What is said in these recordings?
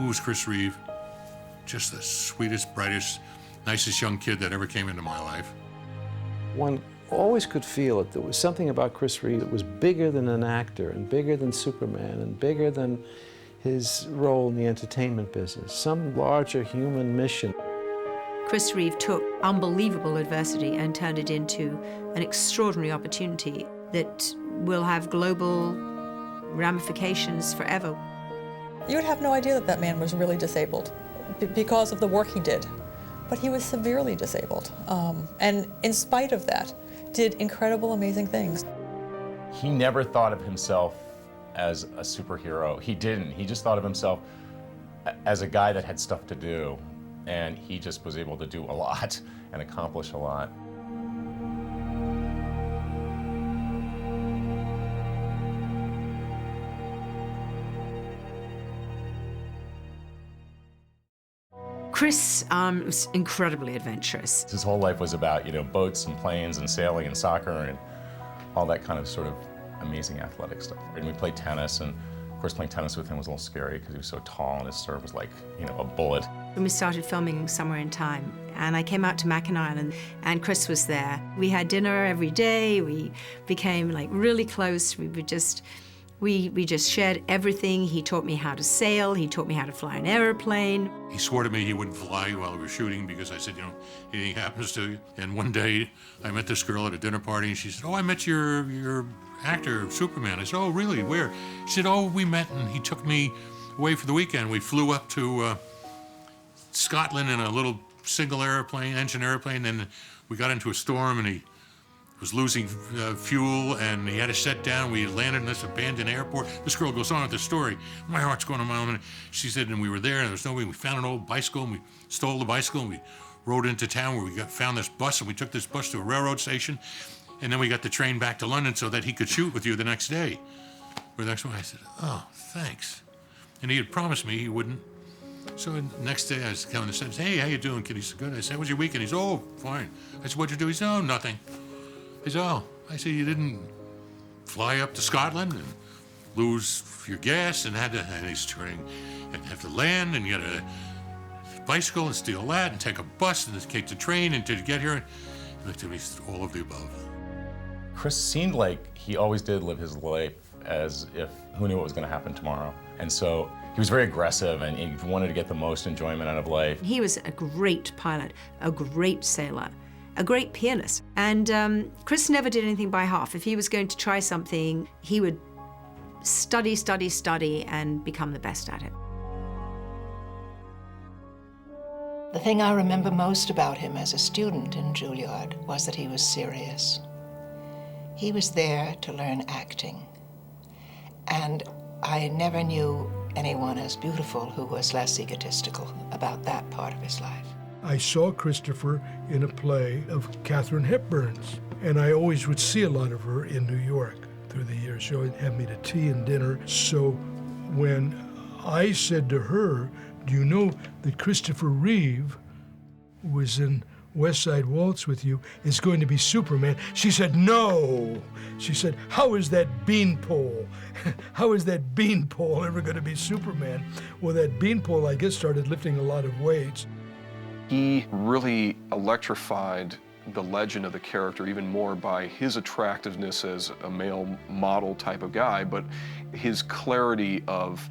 was Chris Reeve. Just the sweetest, brightest, nicest young kid that ever came into my life. One always could feel it. There was something about Chris Reeve that was bigger than an actor and bigger than Superman and bigger than his role in the entertainment business, some larger human mission. Chris Reeve took unbelievable adversity and turned it into an extraordinary opportunity that will have global ramifications forever. You would have no idea that that man was really disabled because of the work he did. But he was severely disabled. And in spite of that, did incredible, amazing things. He never thought of himself as a superhero. He didn't. He just thought of himself as a guy that had stuff to do. And he just was able to do a lot and accomplish a lot. Chris was incredibly adventurous. His whole life was about, boats and planes and sailing and soccer and all that kind of sort of amazing athletic stuff. And we played tennis, and of course playing tennis with him was a little scary because he was so tall and his serve was like, a bullet. When we started filming Somewhere in Time, and I came out to Mackinac Island, and Chris was there. We had dinner every day. We became like really close. We just shared everything. He taught me how to sail. He taught me how to fly an airplane. He swore to me he wouldn't fly while we were shooting because I said, anything happens to you. And one day I met this girl at a dinner party and she said, oh, I met your actor, Superman. I said, oh, really, where? She said, oh, we met and he took me away for the weekend. We flew up to Scotland in a little single engine airplane. Then we got into a storm and he was losing fuel, and he had to set down. We landed in this abandoned airport. This girl goes on with the story. My heart's going a mile a minute. She said, and we were there, and there was nobody. We found an old bicycle, and we stole the bicycle, and we rode into town where we found this bus, and we took this bus to a railroad station, and then we got the train back to London so that he could shoot with you the next day. Or the next one, I said, oh, thanks. And he had promised me he wouldn't. So the next day, I was coming to say, hey, how you doing, kid? He said, good. I said, how was your weekend? He said, oh, fine. I said, what'd you do? He said, oh, nothing. He said, oh. I said, you didn't fly up to Scotland and lose your gas and he's turning and have to land and get a bicycle and steal that and take a bus and take the train and to get here. He looked at me, he said, all of the above. Chris seemed like he always did live his life as if who knew what was going to happen tomorrow. And so he was very aggressive and he wanted to get the most enjoyment out of life. He was a great pilot, a great sailor, a great pianist. And Chris never did anything by half. If he was going to try something, he would study, study, study, and become the best at it. The thing I remember most about him as a student in Juilliard was that he was serious. He was there to learn acting. And I never knew anyone as beautiful who was less egotistical about that part of his life. I saw Christopher in a play of Katharine Hepburn's, and I always would see a lot of her in New York through the years. She would have me to tea and dinner. So when I said to her, do you know that Christopher Reeve was in West Side Waltz with you, is going to be Superman? She said, no. She said, how is that beanpole? How is that beanpole ever going to be Superman? Well, that beanpole, I guess, started lifting a lot of weights. He really electrified the legend of the character even more by his attractiveness as a male model type of guy, but his clarity of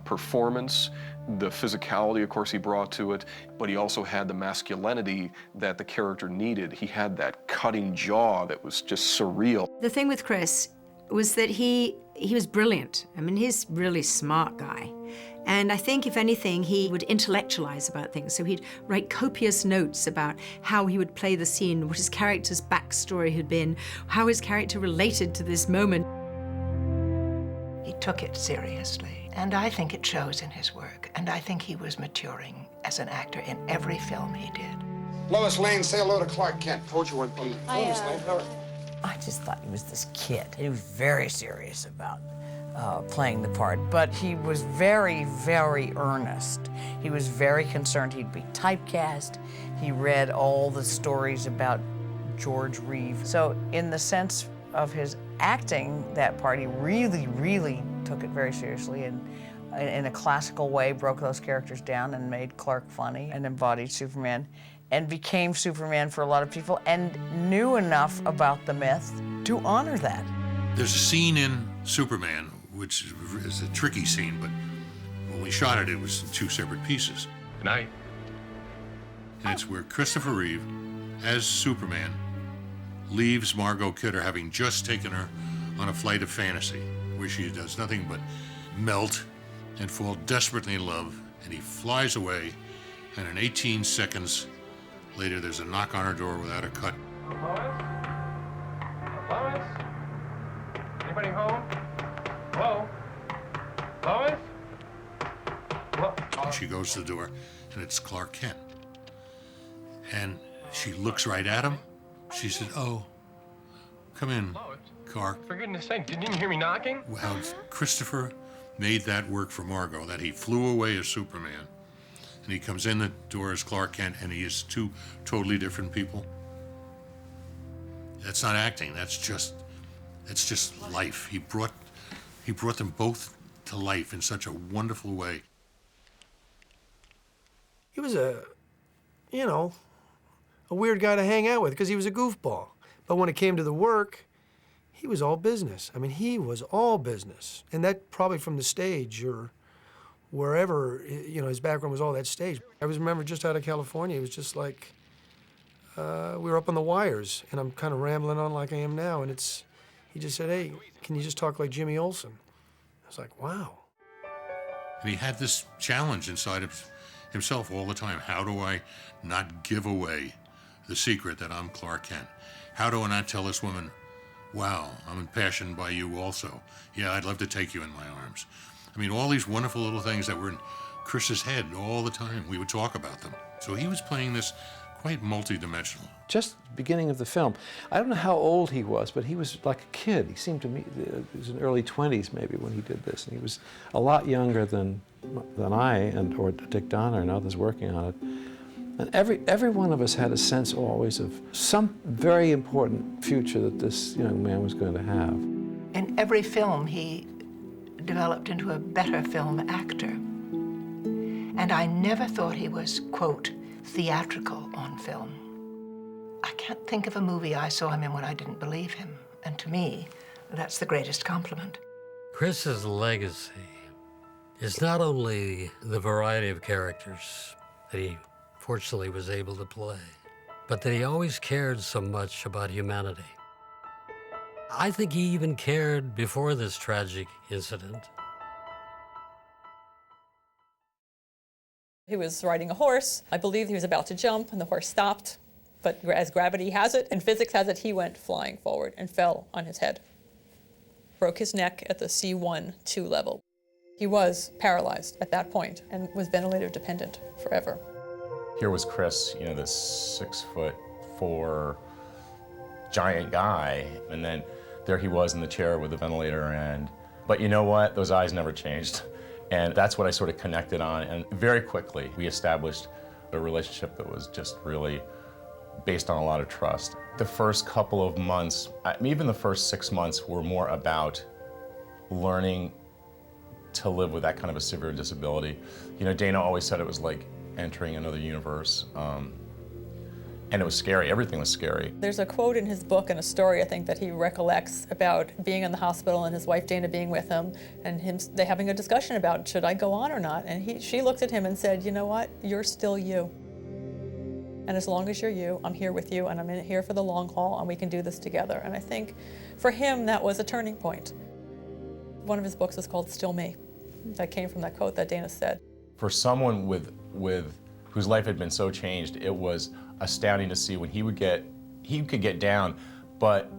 performance, the physicality, of course, he brought to it, but he also had the masculinity that the character needed. He had that cutting jaw that was just surreal. The thing with Chris was that he was brilliant. I mean, he's a really smart guy. And I think, if anything, he would intellectualize about things. So he'd write copious notes about how he would play the scene, what his character's backstory had been, how his character related to this moment. He took it seriously, and I think it shows in his work. And I think he was maturing as an actor in every film he did. Lois Lane, say hello to Clark Kent. Told you one, Pete. Lois Lane, hello. I just thought he was this kid. He was very serious about playing the part, but he was very, very earnest. He was very concerned he'd be typecast. He read all the stories about George Reeve. So in the sense of his acting that part, he really, really took it very seriously, and in a classical way, broke those characters down and made Clark funny and embodied Superman and became Superman for a lot of people and knew enough about the myth to honor that. There's a scene in Superman, which is a tricky scene, but when we shot it, it was in 2 separate pieces. Good night. And it's where Christopher Reeve, as Superman, leaves Margot Kidder having just taken her on a flight of fantasy, where she does nothing but melt and fall desperately in love, and he flies away, and in 18 seconds later, there's a knock on her door without a cut. Lois? Lois? Anybody home? Hello? Lois? And she goes to the door, and it's Clark Kent. And she looks right at him. She said, "Oh, come in, Clark." For goodness sake, didn't you hear me knocking? Well, Christopher made that work for Margot, that he flew away as Superman, and he comes in the door as Clark Kent, and he is 2 totally different people. That's not acting. That's just life. He brought them both to life in such a wonderful way. He was a weird guy to hang out with because he was a goofball. But when it came to the work, he was all business. I mean, he was all business. And that probably from the stage or wherever, his background was all that stage. I remember just out of California, it was just like, we were up on the wires, and I'm kind of rambling on like I am now, and he just said, "Hey, can you just talk like Jimmy Olsen?" I was like, wow. And he had this challenge inside of himself all the time. How do I not give away the secret that I'm Clark Kent? How do I not tell this woman, wow, I'm impassioned by you also. Yeah, I'd love to take you in my arms. I mean, all these wonderful little things that were in Chris's head all the time. We would talk about them. So he was playing this quite multi-dimensional. Just the beginning of the film, I don't know how old he was, but he was like a kid. He seemed to me, he was in early 20s maybe when he did this. And he was a lot younger than I or Dick Donner and others working on it. And every one of us had a sense always of some very important future that this young man was going to have. In every film, he developed into a better film actor. And I never thought he was, quote, theatrical on film. I can't think of a movie I saw him in when I didn't believe him. And to me, that's the greatest compliment. Chris's legacy is not only the variety of characters that he fortunately was able to play, but that he always cared so much about humanity. I think he even cared before this tragic incident. He was riding a horse. I believe he was about to jump, and the horse stopped. But as gravity has it, and physics has it, he went flying forward and fell on his head. Broke his neck at the C1-2 level. He was paralyzed at that point and was ventilator dependent forever. Here was Chris, this 6'4" giant guy, and then there he was in the chair with the ventilator, but you know what? Those eyes never changed. And that's what I sort of connected on, and very quickly we established a relationship that was just really based on a lot of trust. The first couple of months, even the first 6 months, were more about learning to live with that kind of a severe disability. Dana always said it was like entering another universe, and it was scary. Everything was scary. There's a quote in his book and a story, I think, that he recollects about being in the hospital and his wife Dana being with him, and they having a discussion about, should I go on or not? And she looked at him and said, you know what, you're still you. And as long as you're you, I'm here with you, and I'm in here for the long haul, and we can do this together. And I think for him, that was a turning point. One of his books was called Still Me. That came from that quote that Dana said. For someone with whose life had been so changed, it was astounding to see when he could get down, but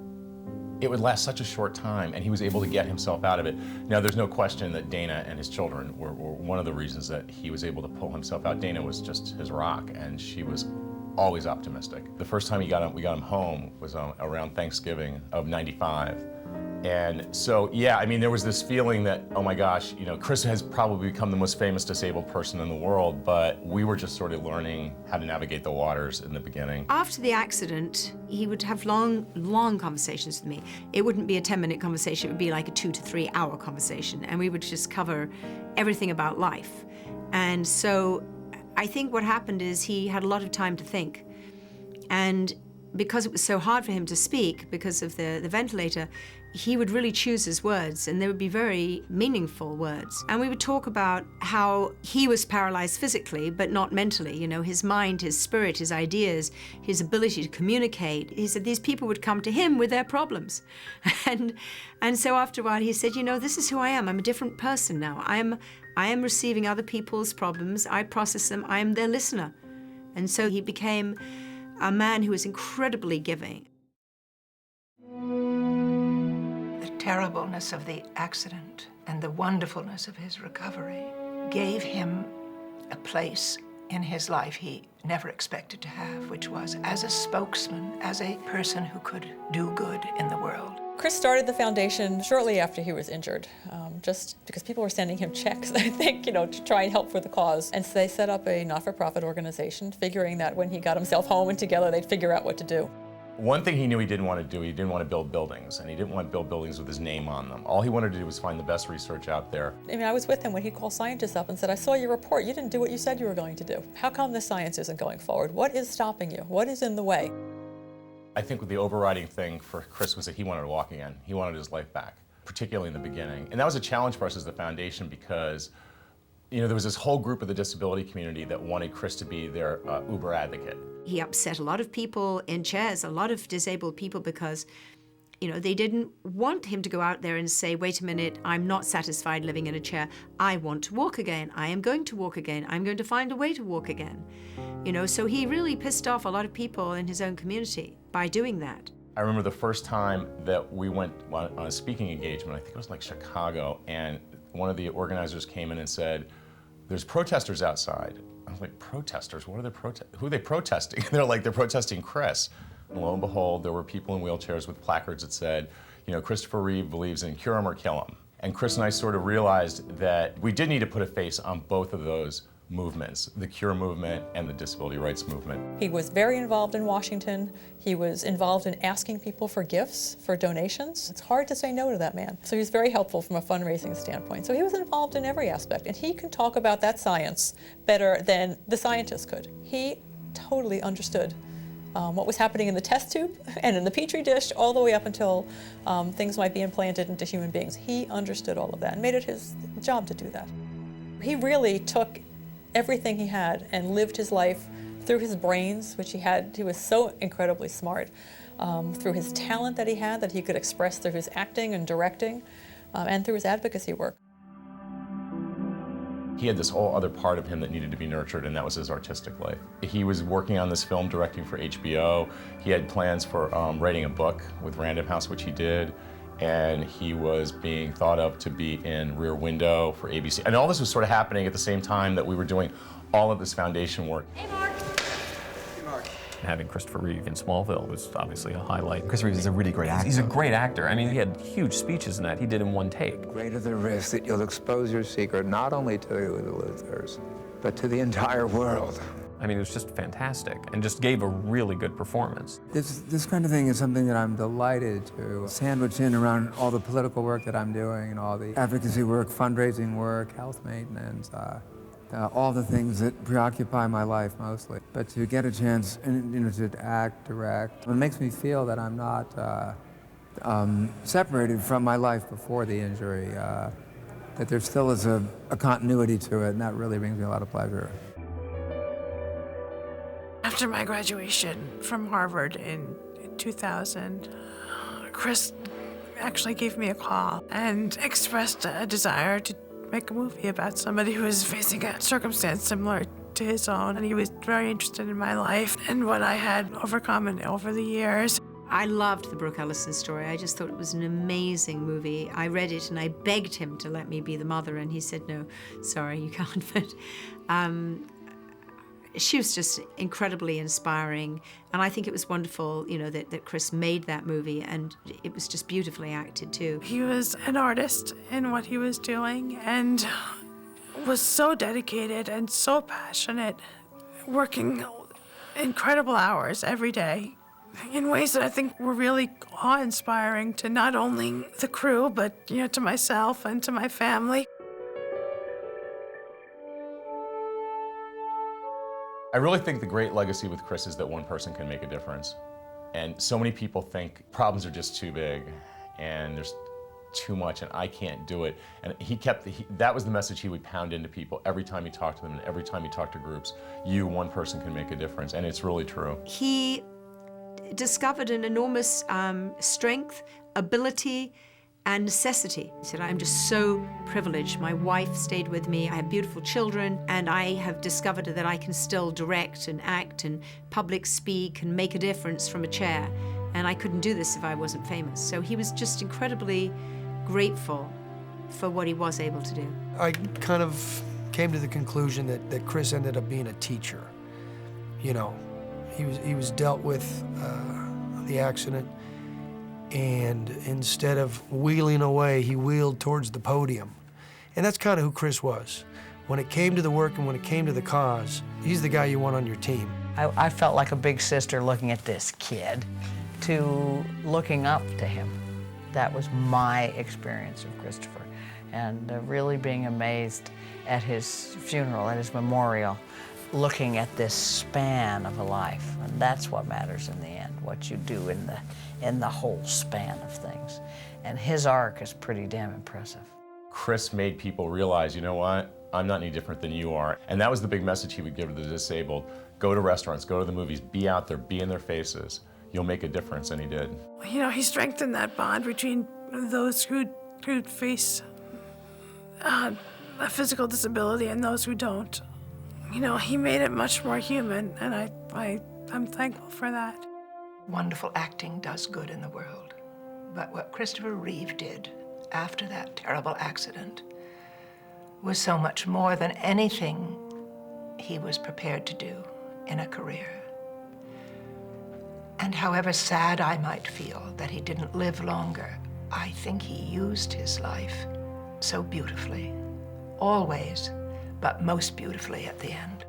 it would last such a short time, and he was able to get himself out of it. Now, there's no question that Dana and his children were one of the reasons that he was able to pull himself out. Dana was just his rock, and she was always optimistic. The first time we got him home was around Thanksgiving of '95, And so, yeah, I mean, there was this feeling that, oh my gosh, you know, Chris has probably become the most famous disabled person in the world, but we were just sort of learning how to navigate the waters in the beginning. After the accident, he would have long conversations with me. It wouldn't be a 10-minute conversation, it would be like a 2 to 3 hour conversation, and we would just cover everything about life. And so I think what happened is he had a lot of time to think. And because it was so hard for him to speak because of the ventilator, he would really choose his words, and they would be very meaningful words. And we would talk about how he was paralyzed physically, but not mentally. You know, his mind, his spirit, his ideas, his ability to communicate. He said these people would come to him with their problems. And so after a while he said, you know, this is who I am. I'm a different person now. I am receiving other people's problems. I process them. I am their listener. And so he became a man who was incredibly giving. The terribleness of the accident and the wonderfulness of his recovery gave him a place in his life he never expected to have, which was as a spokesman, as a person who could do good in the world. Chris started the foundation shortly after he was injured, just because people were sending him checks, I think, you know, to try and help for the cause. And so they set up a not-for-profit organization, figuring that when he got himself home and together, they'd figure out what to do. One thing he knew he didn't want to do, he didn't want to build buildings, and he didn't want to build buildings with his name on them. All he wanted to do was find the best research out there. I mean, I was with him when he'd call scientists up and said, I saw your report, you didn't do what you said you were going to do. How come the science isn't going forward? What is stopping you? What is in the way? I think the overriding thing for Chris was that he wanted to walk again. He wanted his life back, particularly in the beginning. And that was a challenge for us as the foundation because, you know, there was this whole group of the disability community that wanted Chris to be their Uber advocate. He upset a lot of people in chairs, a lot of disabled people, because, you know, they didn't want him to go out there and say, wait a minute, I'm not satisfied living in a chair. I want to walk again. I am going to walk again. I'm going to find a way to walk again. You know, so he really pissed off a lot of people in his own community by doing that. I remember the first time that we went on a speaking engagement, I think it was like Chicago, and one of the organizers came in and said, there's protesters outside. I was like, protesters? What are they who are they protesting? They're like, they're protesting Chris. And lo and behold, there were people in wheelchairs with placards that said, you know, Christopher Reeve believes in cure him or kill him. And Chris and I sort of realized that we did need to put a face on both of those movements, the cure movement and the disability rights movement. He was very involved in Washington. He was involved in asking people for gifts, for donations. It's hard to say no to that man. So he was very helpful from a fundraising standpoint. So he was involved in every aspect, and he can talk about that science better than the scientists could. He totally understood what was happening in the test tube and in the petri dish, all the way up until things might be implanted into human beings. He understood all of that and made it his job to do that. He really took everything he had and lived his life through his brains, which he had. He was so incredibly smart, through his talent that he had, that he could express through his acting and directing, and through his advocacy work. He had this whole other part of him that needed to be nurtured, and that was his artistic life. He was working on this film, directing for HBO. He had plans for writing a book with Random House, which he did. And he was being thought of to be in Rear Window for ABC. And all this was sort of happening at the same time that we were doing all of this foundation work. Hey, Mark. Hey, Mark. Having Christopher Reeve in Smallville was obviously a highlight. Chris Reeve is a really great actor. He's a great actor. I mean, he had huge speeches in that. He did in one take. Greater the risk that you'll expose your secret not only to the Luthers, but to the entire world. I mean, it was just fantastic and just gave a really good performance. This kind of thing is something that I'm delighted to sandwich in around all the political work that I'm doing and all the advocacy work, fundraising work, health maintenance, all the things that preoccupy my life mostly. But to get a chance, to act, direct, it makes me feel that I'm not separated from my life before the injury, that there still is a continuity to it, and that really brings me a lot of pleasure. After my graduation from Harvard in 2000, Chris actually gave me a call and expressed a desire to make a movie about somebody who was facing a circumstance similar to his own. And he was very interested in my life and what I had overcome over the years. I loved the Brooke Ellison story. I just thought it was an amazing movie. I read it and I begged him to let me be the mother, and he said, no, sorry, you can't. But She was just incredibly inspiring, and I think it was wonderful, you know, that Chris made that movie, and it was just beautifully acted too. He was an artist in what he was doing and was so dedicated and so passionate, working incredible hours every day in ways that I think were really awe-inspiring to not only the crew, but, you know, to myself and to my family. I really think the great legacy with Chris is that one person can make a difference. And so many people think problems are just too big and there's too much and I can't do it. And that was the message he would pound into people every time he talked to them and every time he talked to groups. You, one person, can make a difference, and it's really true. He discovered an enormous strength, ability, and necessity. He said, I'm just so privileged. My wife stayed with me, I have beautiful children, and I have discovered that I can still direct and act and public speak and make a difference from a chair. And I couldn't do this if I wasn't famous. So he was just incredibly grateful for what he was able to do. I kind of came to the conclusion that Chris ended up being a teacher. You know, he was dealt with the accident, and instead of wheeling away, he wheeled towards the podium. And that's kind of who Chris was. When it came to the work and when it came to the cause, he's the guy you want on your team. I felt like a big sister looking at this kid, to looking up to him. That was my experience of Christopher, and really being amazed at his funeral, at his memorial, looking at this span of a life. And that's what matters in the end, what you do in the whole span of things. And his arc is pretty damn impressive. Chris made people realize, you know what, I'm not any different than you are. And that was the big message he would give to the disabled. Go to restaurants, go to the movies, be out there, be in their faces. You'll make a difference, and he did. You know, he strengthened that bond between those who'd face a physical disability and those who don't. You know, he made it much more human, and I'm thankful for that. Wonderful acting does good in the world, but what Christopher Reeve did after that terrible accident was so much more than anything he was prepared to do in a career. And however sad I might feel that he didn't live longer, I think he used his life so beautifully, always, but most beautifully at the end.